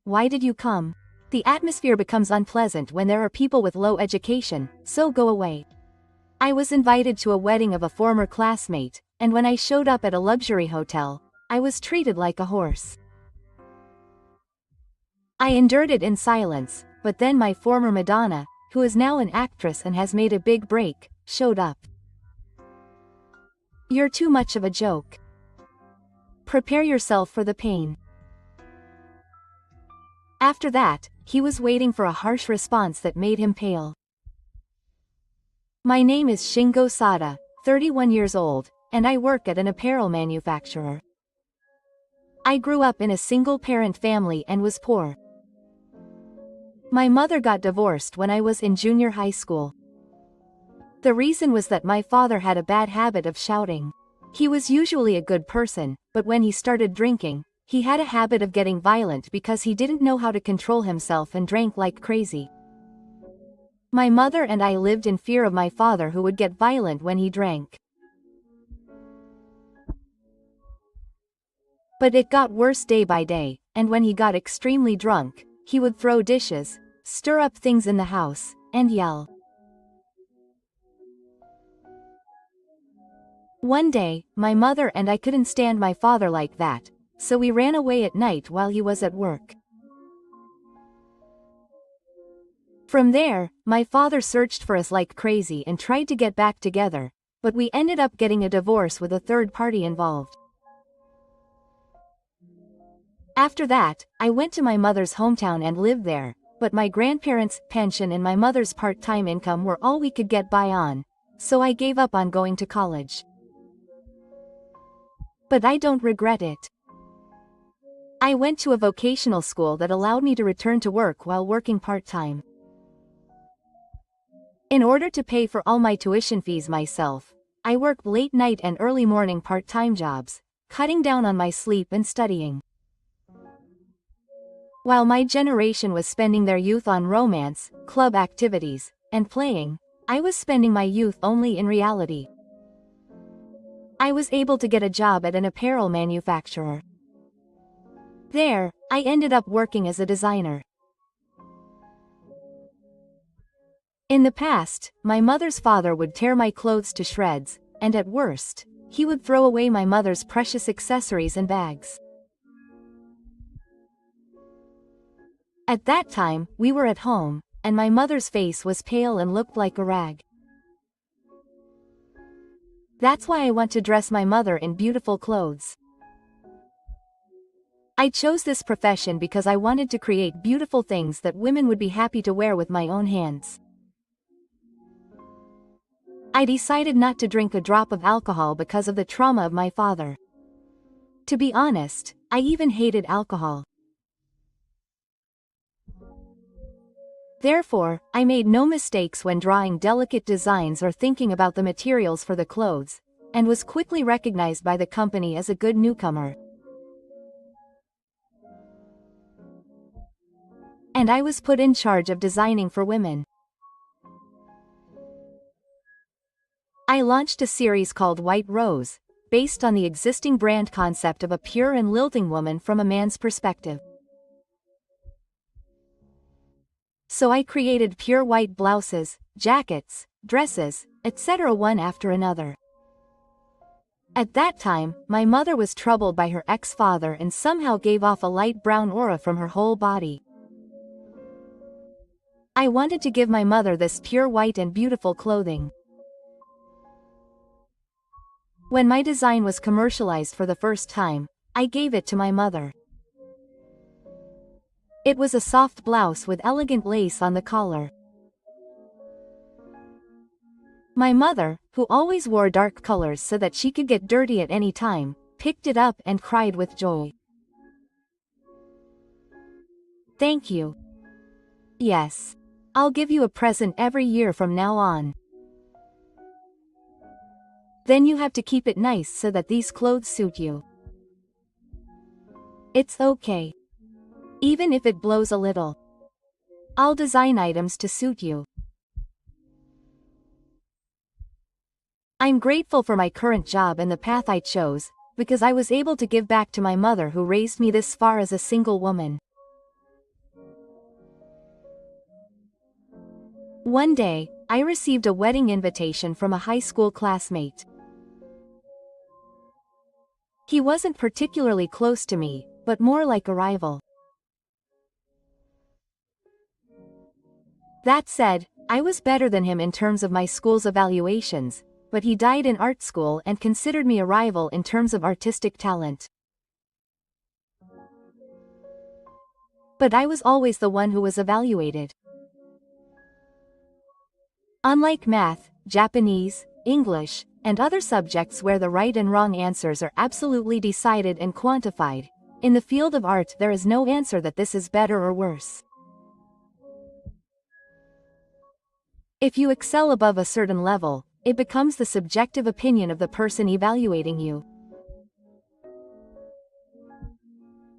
Why did you come? The atmosphere becomes unpleasant when there are people with low education, so go away. I was invited to a wedding of a former classmate, and when I showed up at a luxury hotel, I was treated like a horse. I endured it in silence, but then my former Madonna, who is now an actress and has made a big break, showed up. You're too much of a joke. Prepare yourself for the pain. After that, he was waiting for a harsh response that made him pale. My name is Shingo Sada, 31 years old, and I work at an apparel manufacturer. I grew up in a single-parent family and was poor. My mother got divorced when I was in junior high school. The reason was that my father had a bad habit of shouting. He was usually a good person, but when he started drinking, he had a habit of getting violent because he didn't know how to control himself and drank like crazy. My mother and I lived in fear of my father, who would get violent when he drank. But it got worse day by day, and when he got extremely drunk, he would throw dishes, stir up things in the house, and yell. One day, my mother and I couldn't stand my father like that, so we ran away at night while he was at work. From there, my father searched for us like crazy and tried to get back together, but we ended up getting a divorce with a third party involved. After that, I went to my mother's hometown and lived there, but my grandparents' pension and my mother's part-time income were all we could get by on, so I gave up on going to college. But I don't regret it. I went to a vocational school that allowed me to return to work while working part-time. In order to pay for all my tuition fees myself, I worked late night and early morning part-time jobs, cutting down on my sleep and studying. While my generation was spending their youth on romance, club activities, and playing, I was spending my youth only in reality. I was able to get a job at an apparel manufacturer. There, I ended up working as a designer. In the past, my mother's father would tear my clothes to shreds, and at worst, he would throw away my mother's precious accessories and bags. At that time, we were at home, and my mother's face was pale and looked like a rag. That's why I want to dress my mother in beautiful clothes. I chose this profession because I wanted to create beautiful things that women would be happy to wear with my own hands. I decided not to drink a drop of alcohol because of the trauma of my father. To be honest, I even hated alcohol. Therefore, I made no mistakes when drawing delicate designs or thinking about the materials for the clothes, and was quickly recognized by the company as a good newcomer. And I was put in charge of designing for women. I launched a series called White Rose, based on the existing brand concept of a pure and lilting woman from a man's perspective. So I created pure white blouses, jackets, dresses, etc. one after another. At that time, my mother was troubled by her ex-father and somehow gave off a light brown aura from her whole body. I wanted to give my mother this pure white and beautiful clothing. When my design was commercialized for the first time, I gave it to my mother. It was a soft blouse with elegant lace on the collar. My mother, who always wore dark colors so that she could get dirty at any time, picked it up and cried with joy. Thank you. Yes. I'll give you a present every year from now on. Then you have to keep it nice so that these clothes suit you. It's okay. Even if it blows a little. I'll design items to suit you. I'm grateful for my current job and the path I chose, because I was able to give back to my mother who raised me this far as a single woman. One day, I received a wedding invitation from a high school classmate. He wasn't particularly close to me, but more like a rival. That said, I was better than him in terms of my school's evaluations, but he died in art school and considered me a rival in terms of artistic talent. But I was always the one who was evaluated. Unlike math, Japanese, English, and other subjects where the right and wrong answers are absolutely decided and quantified, in the field of art there is no answer that this is better or worse. If you excel above a certain level, it becomes the subjective opinion of the person evaluating you.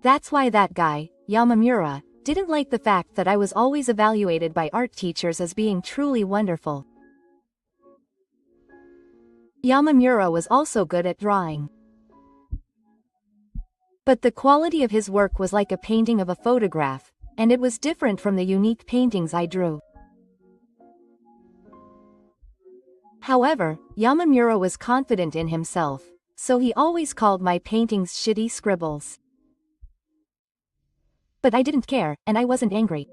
That's why that guy, Yamamura, didn't like the fact that I was always evaluated by art teachers as being truly wonderful. Yamamura was also good at drawing. But the quality of his work was like a painting of a photograph, and it was different from the unique paintings I drew. However, Yamamura was confident in himself, so he always called my paintings shitty scribbles. But I didn't care, and I wasn't angry.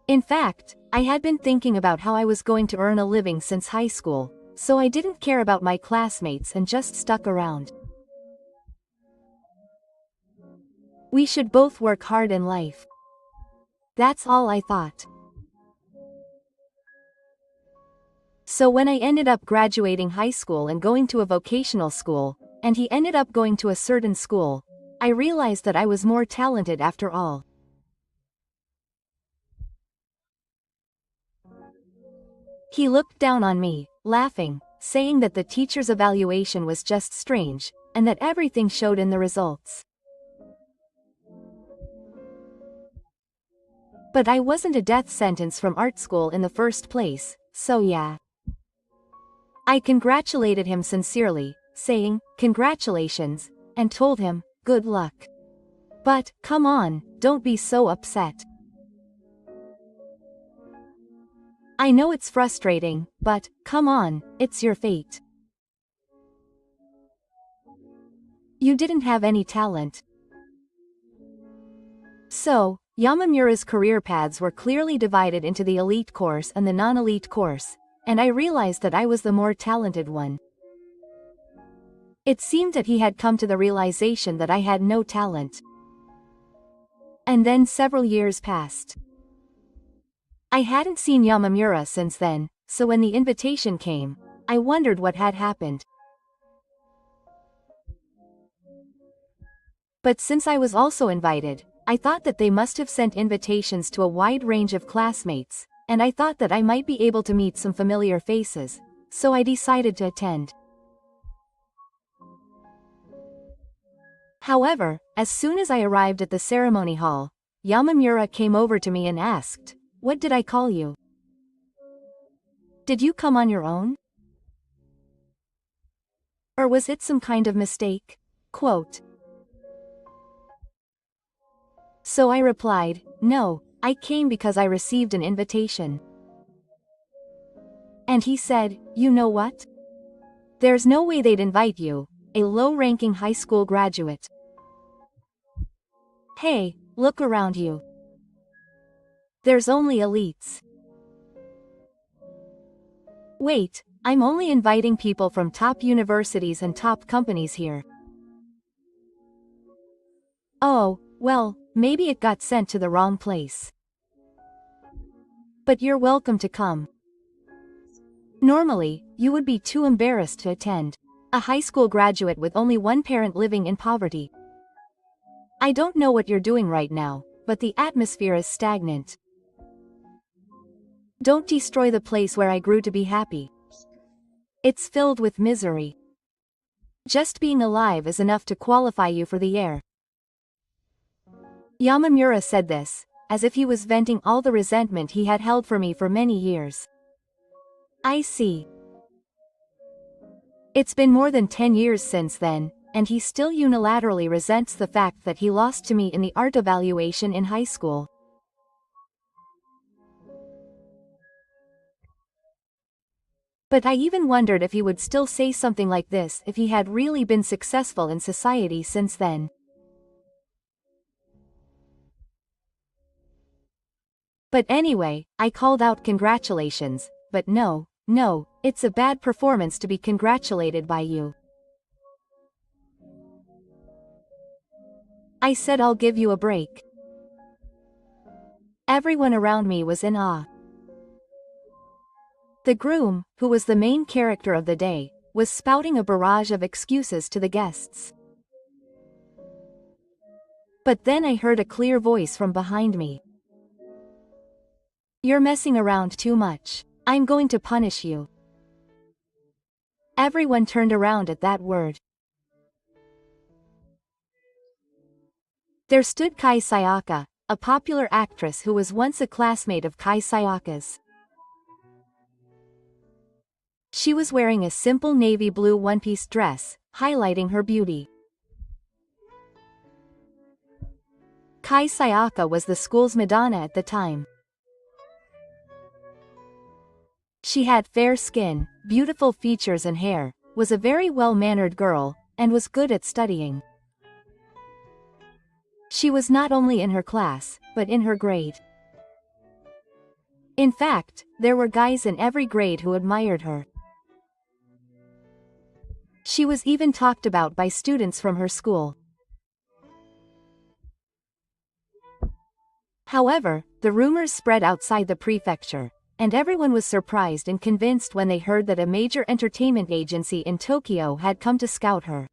In fact, I had been thinking about how I was going to earn a living since high school, so I didn't care about my classmates and just stuck around. We should both work hard in life. That's all I thought. So when I ended up graduating high school and going to a vocational school, and he ended up going to a certain school, I realized that I was more talented after all. He looked down on me, laughing, saying that the teacher's evaluation was just strange, and that everything showed in the results. But I wasn't a death sentence from art school in the first place, so yeah. I congratulated him sincerely, saying, "Congratulations," and told him, "Good luck. But, come on, don't be so upset. I know it's frustrating, but, come on, it's your fate. You didn't have any talent." So, Yamamura's career paths were clearly divided into the elite course and the non-elite course, and I realized that I was the more talented one. It seemed that he had come to the realization that I had no talent. And then several years passed. I hadn't seen Yamamura since then, so when the invitation came, I wondered what had happened. But since I was also invited, I thought that they must have sent invitations to a wide range of classmates, and I thought that I might be able to meet some familiar faces, so I decided to attend. However, as soon as I arrived at the ceremony hall, Yamamura came over to me and asked, "What did I call you? Did you come on your own? Or was it some kind of mistake?" Quote. So I replied, "No, I came because I received an invitation." And he said, "You know what? There's no way they'd invite you, a low-ranking high school graduate. Hey, look around you. There's only elites. Wait, I'm only inviting people from top universities and top companies here. Oh, well, maybe it got sent to the wrong place. But you're welcome to come. Normally, you would be too embarrassed to attend. A high school graduate with only one parent living in poverty. I don't know what you're doing right now, but the atmosphere is stagnant. Don't destroy the place where I grew to be happy. It's filled with misery. Just being alive is enough to qualify you for the air." Yamamura said this, as if he was venting all the resentment he had held for me for many years. I see. It's been more than 10 years since then, and he still unilaterally resents the fact that he lost to me in the art evaluation in high school. But I even wondered if he would still say something like this if he had really been successful in society since then. But anyway, I called out congratulations, but no, it's a bad performance to be congratulated by you. I said I'll give you a break. Everyone around me was in awe. The groom, who was the main character of the day, was spouting a barrage of excuses to the guests. But then I heard a clear voice from behind me. You're messing around too much. I'm going to punish you. Everyone turned around at that word. There stood Kai Sayaka, a popular actress who was once a classmate of Kai Sayaka's. She was wearing a simple navy blue one-piece dress, highlighting her beauty. Kai Sayaka was the school's Madonna at the time. She had fair skin, beautiful features and hair, was a very well-mannered girl, and was good at studying. She was not only in her class, but in her grade. In fact, there were guys in every grade who admired her. She was even talked about by students from her school. However, the rumors spread outside the prefecture, and everyone was surprised and convinced when they heard that a major entertainment agency in Tokyo had come to scout her.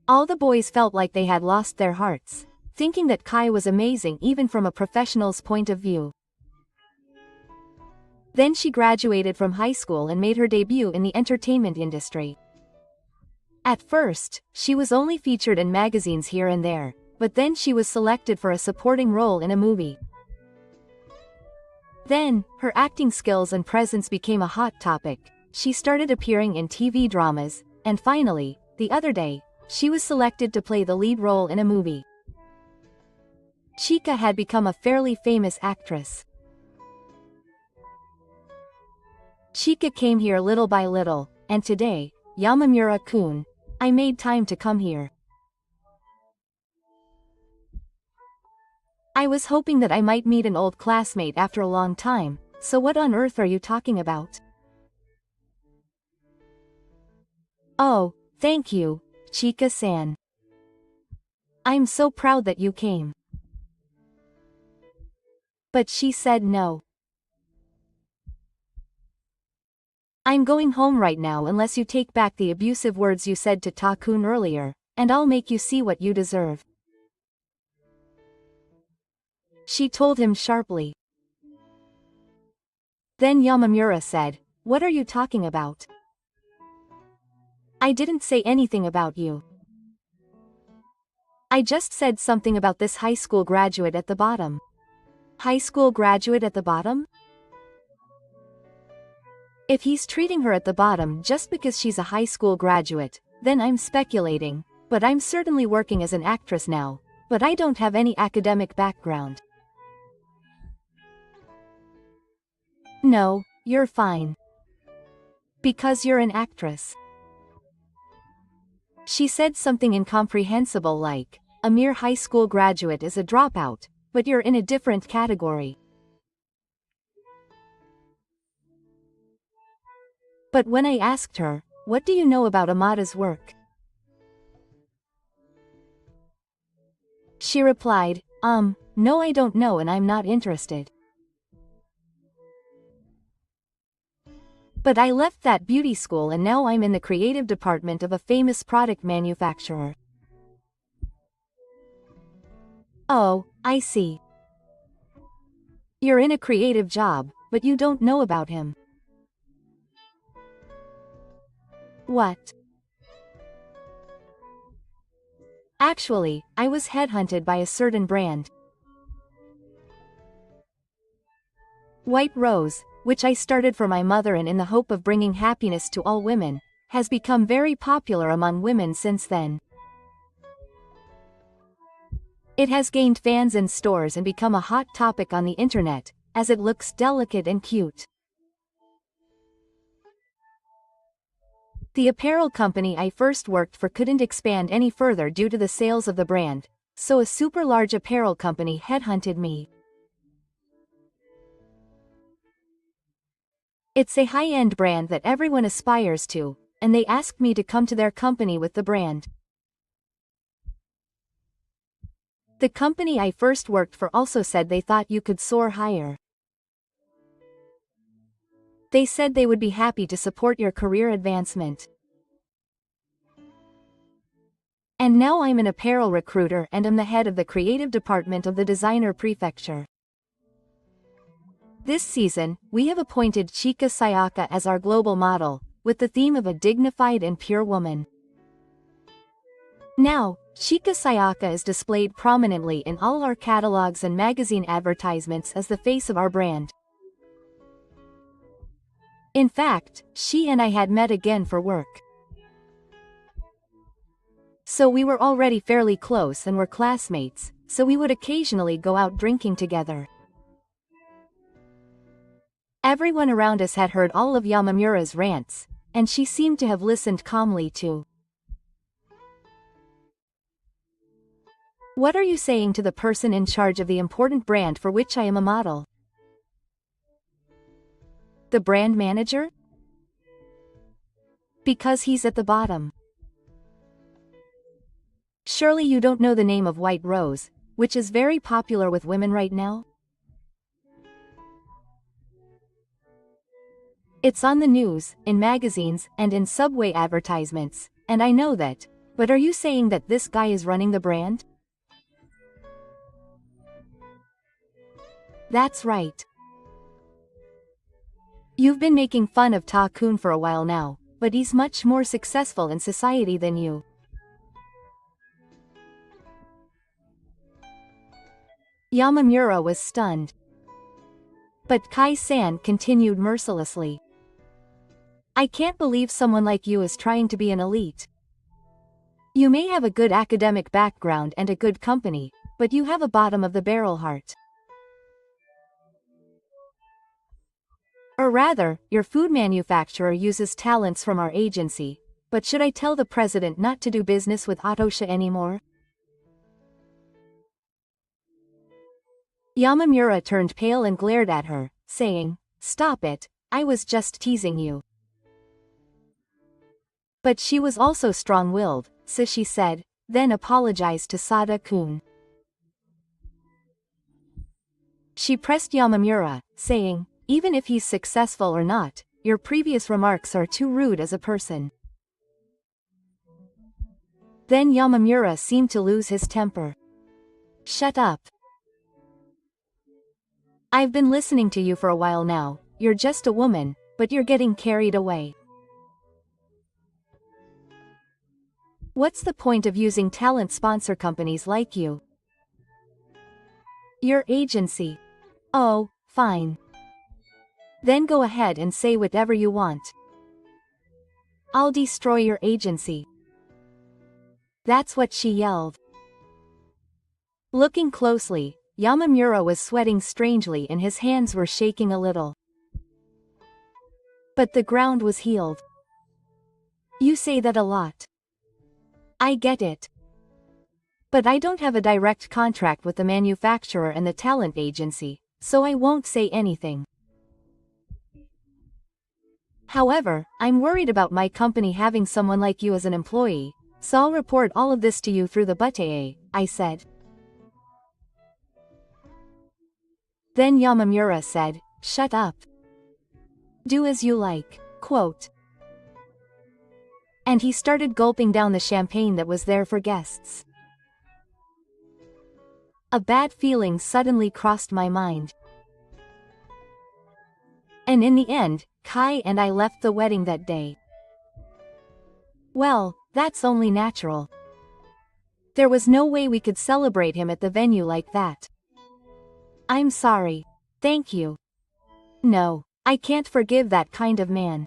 All the boys felt like they had lost their hearts, thinking that Kai was amazing even from a professional's point of view. Then she graduated from high school and made her debut in the entertainment industry. At first, she was only featured in magazines here and there, but then she was selected for a supporting role in a movie. Then, her acting skills and presence became a hot topic. She started appearing in TV dramas, and finally, the other day, she was selected to play the lead role in a movie. Chika had become a fairly famous actress. Chika came here little by little, and today, Yamamura-kun, I made time to come here. I was hoping that I might meet an old classmate after a long time, so what on earth are you talking about? Oh, thank you, Chika-san. I'm so proud that you came. But she said no. I'm going home right now unless you take back the abusive words you said to Ta-kun earlier, and I'll make you see what you deserve. She told him sharply. Then Yamamura said, "What are you talking about? I didn't say anything about you. I just said something about this high school graduate at the bottom." High school graduate at the bottom? If he's treating her at the bottom just because she's a high school graduate, then I'm speculating, but I'm certainly working as an actress now, but I don't have any academic background. No, you're fine. Because you're an actress. She said something incomprehensible like, a mere high school graduate is a dropout, but you're in a different category. But when I asked her, what do you know about Amada's work? She replied, no, I don't know and I'm not interested. But I left that beauty school and now I'm in the creative department of a famous product manufacturer. Oh, I see. You're in a creative job, but you don't know about him. What? Actually, I was headhunted by a certain brand. White Rose, which I started for my mother and in the hope of bringing happiness to all women, has become very popular among women since then. It has gained fans in stores and become a hot topic on the internet, as it looks delicate and cute. The apparel company I first worked for couldn't expand any further due to the sales of the brand, so a super large apparel company headhunted me. It's a high-end brand that everyone aspires to, and they asked me to come to their company with the brand. The company I first worked for also said they thought you could soar higher. They said they would be happy to support your career advancement. And now I'm an apparel recruiter and am the head of the creative department of the designer prefecture. This season, we have appointed Chika Sayaka as our global model, with the theme of a dignified and pure woman. Now, Chika Sayaka is displayed prominently in all our catalogs and magazine advertisements as the face of our brand. In fact, she and I had met again for work. So we were already fairly close and were classmates, so we would occasionally go out drinking together. Everyone around us had heard all of Yamamura's rants, and she seemed to have listened calmly too. What are you saying to the person in charge of the important brand for which I am a model? The brand manager? Because he's at the bottom. Surely you don't know the name of White Rose, which is very popular with women right now? It's on the news, in magazines, and in subway advertisements, and I know that, but are you saying that this guy is running the brand? That's right. You've been making fun of Ta-kun for a while now, but he's much more successful in society than you. Yamamura was stunned. But Kai-san continued mercilessly. I can't believe someone like you is trying to be an elite. You may have a good academic background and a good company, but you have a bottom-of-the-barrel heart. Or rather, your food manufacturer uses talents from our agency, but should I tell the president not to do business with Atosha anymore? Yamamura turned pale and glared at her, saying, Stop it, I was just teasing you. But she was also strong-willed, so she said, then apologized to Sada-kun. She pressed Yamamura, saying, even if he's successful or not, your previous remarks are too rude as a person. Then Yamamura seemed to lose his temper. Shut up. I've been listening to you for a while now, you're just a woman, but you're getting carried away. What's the point of using talent sponsor companies like you? Your agency. Oh, fine. Then go ahead and say whatever you want. I'll destroy your agency. That's what she yelled. Looking closely, Yamamura was sweating strangely and his hands were shaking a little. But the ground was healed. You say that a lot. I get it. But I don't have a direct contract with the manufacturer and the talent agency, so I won't say anything. However, I'm worried about my company having someone like you as an employee, so I'll report all of this to you through the buteye, I said. Then Yamamura said, shut up. Do as you like, quote. And he started gulping down the champagne that was there for guests. A bad feeling suddenly crossed my mind. And in the end, Kai and I left the wedding that day. Well, that's only natural. There was no way we could celebrate him at the venue like that. I'm sorry. Thank you. No. I can't forgive that kind of man.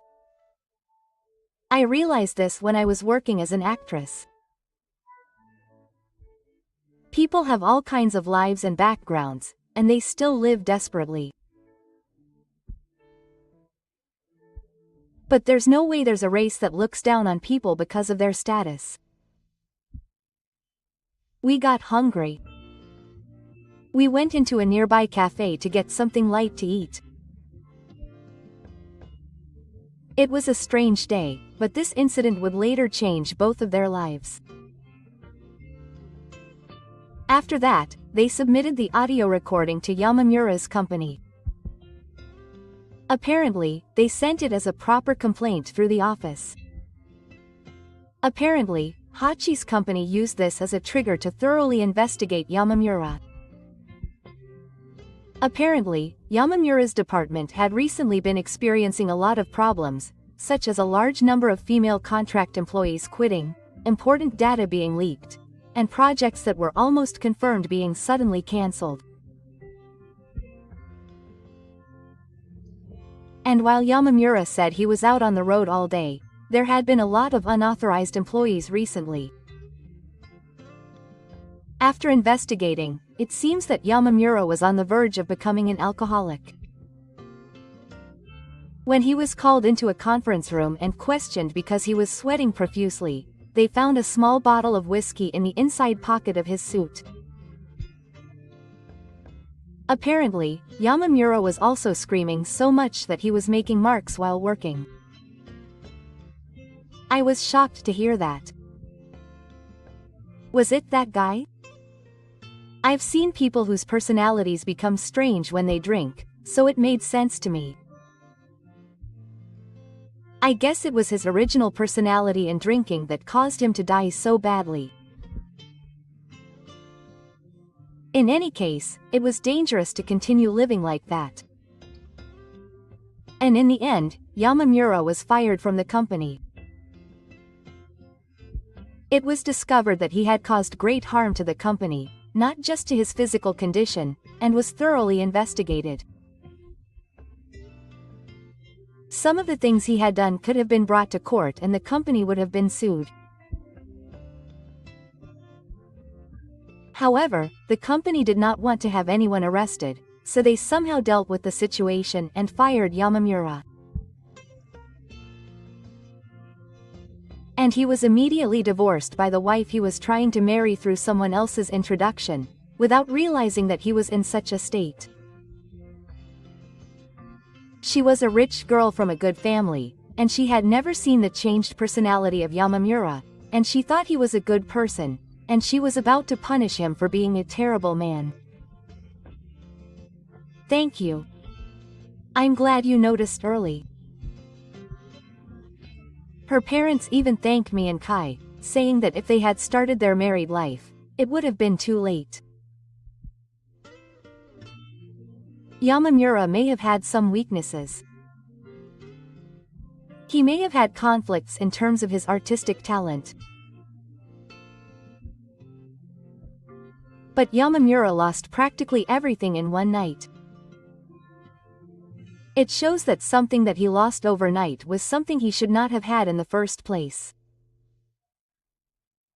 I realized this when I was working as an actress. People have all kinds of lives and backgrounds, and they still live desperately. But there's no way there's a race that looks down on people because of their status. We got hungry. We went into a nearby cafe to get something light to eat. It was a strange day, but this incident would later change both of their lives. After that, they submitted the audio recording to Yamamura's company. Apparently, they sent it as a proper complaint through the office. Apparently, Hachi's company used this as a trigger to thoroughly investigate Yamamura. Apparently, Yamamura's department had recently been experiencing a lot of problems, such as a large number of female contract employees quitting, important data being leaked, and projects that were almost confirmed being suddenly cancelled. And while Yamamura said he was out on the road all day, there had been a lot of unauthorized employees recently. After investigating, it seems that Yamamura was on the verge of becoming an alcoholic. When he was called into a conference room and questioned because he was sweating profusely, they found a small bottle of whiskey in the inside pocket of his suit. Apparently, Yamamura was also screaming so much that he was making marks while working. I was shocked to hear that. Was it that guy? I've seen people whose personalities become strange when they drink, so it made sense to me. I guess it was his original personality and drinking that caused him to die so badly. In any case, it was dangerous to continue living like that. And in the end, Yamamura was fired from the company. It was discovered that he had caused great harm to the company, not just to his physical condition, and was thoroughly investigated. Some of the things he had done could have been brought to court and the company would have been sued. However, the company did not want to have anyone arrested, so they somehow dealt with the situation and fired Yamamura. And he was immediately divorced by the wife he was trying to marry through someone else's introduction, without realizing that he was in such a state. She was a rich girl from a good family, and she had never seen the changed personality of Yamamura, and she thought he was a good person, and she was about to punish him for being a terrible man. Thank you. I'm glad you noticed early. Her parents even thanked me and Kai, saying that if they had started their married life, it would have been too late. Yamamura may have had some weaknesses. He may have had conflicts in terms of his artistic talent. But Yamamura lost practically everything in one night. It shows that something that he lost overnight was something he should not have had in the first place.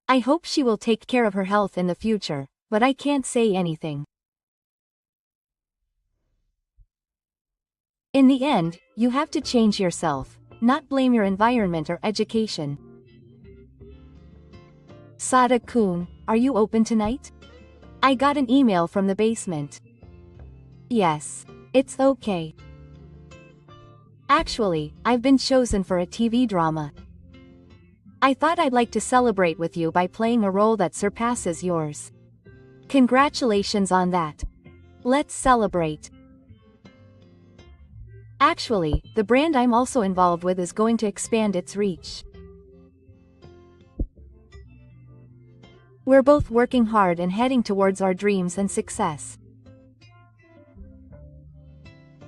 I hope she will take care of her health in the future, but I can't say anything. In the end, you have to change yourself, not blame your environment or education. Sada-kun, are you open tonight? I got an email from the basement. Yes, it's okay. Actually, I've been chosen for a TV drama. I thought I'd like to celebrate with you by playing a role that surpasses yours. Congratulations on that. Let's celebrate. Actually, the brand I'm also involved with is going to expand its reach. We're both working hard and heading towards our dreams and success.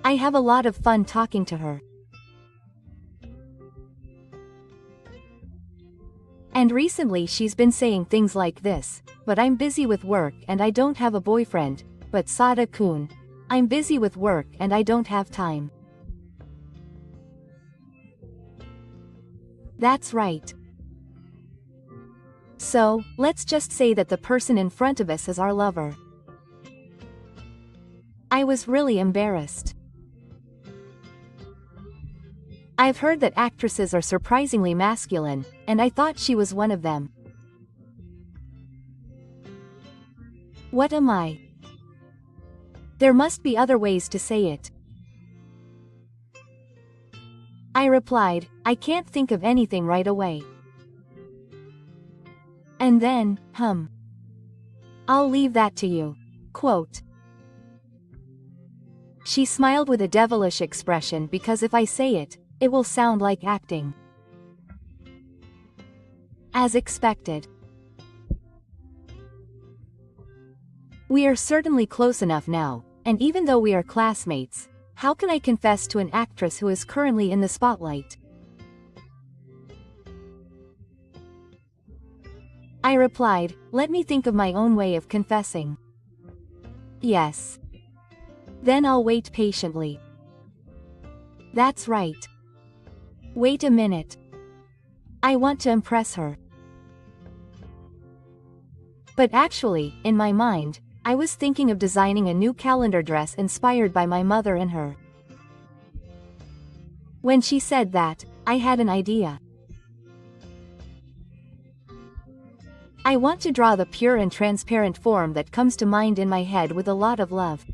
I have a lot of fun talking to her. And recently she's been saying things like this, but I'm busy with work and I don't have a boyfriend, but Sada-kun, I'm busy with work and I don't have time. That's right. So, let's just say that the person in front of us is our lover. I was really embarrassed. I've heard that actresses are surprisingly masculine, and I thought she was one of them. What am I? There must be other ways to say it. I replied, I can't think of anything right away. And then, I'll leave that to you. Quote. She smiled with a devilish expression because if I say it, it will sound like acting. As expected. We are certainly close enough now, and even though we are classmates, how can I confess to an actress who is currently in the spotlight? I replied, let me think of my own way of confessing. Yes. Then I'll wait patiently. That's right. Wait a minute. I want to impress her. But actually, in my mind, I was thinking of designing a new calendar dress inspired by my mother and her. When she said that, I had an idea. I want to draw the pure and transparent form that comes to mind in my head with a lot of love.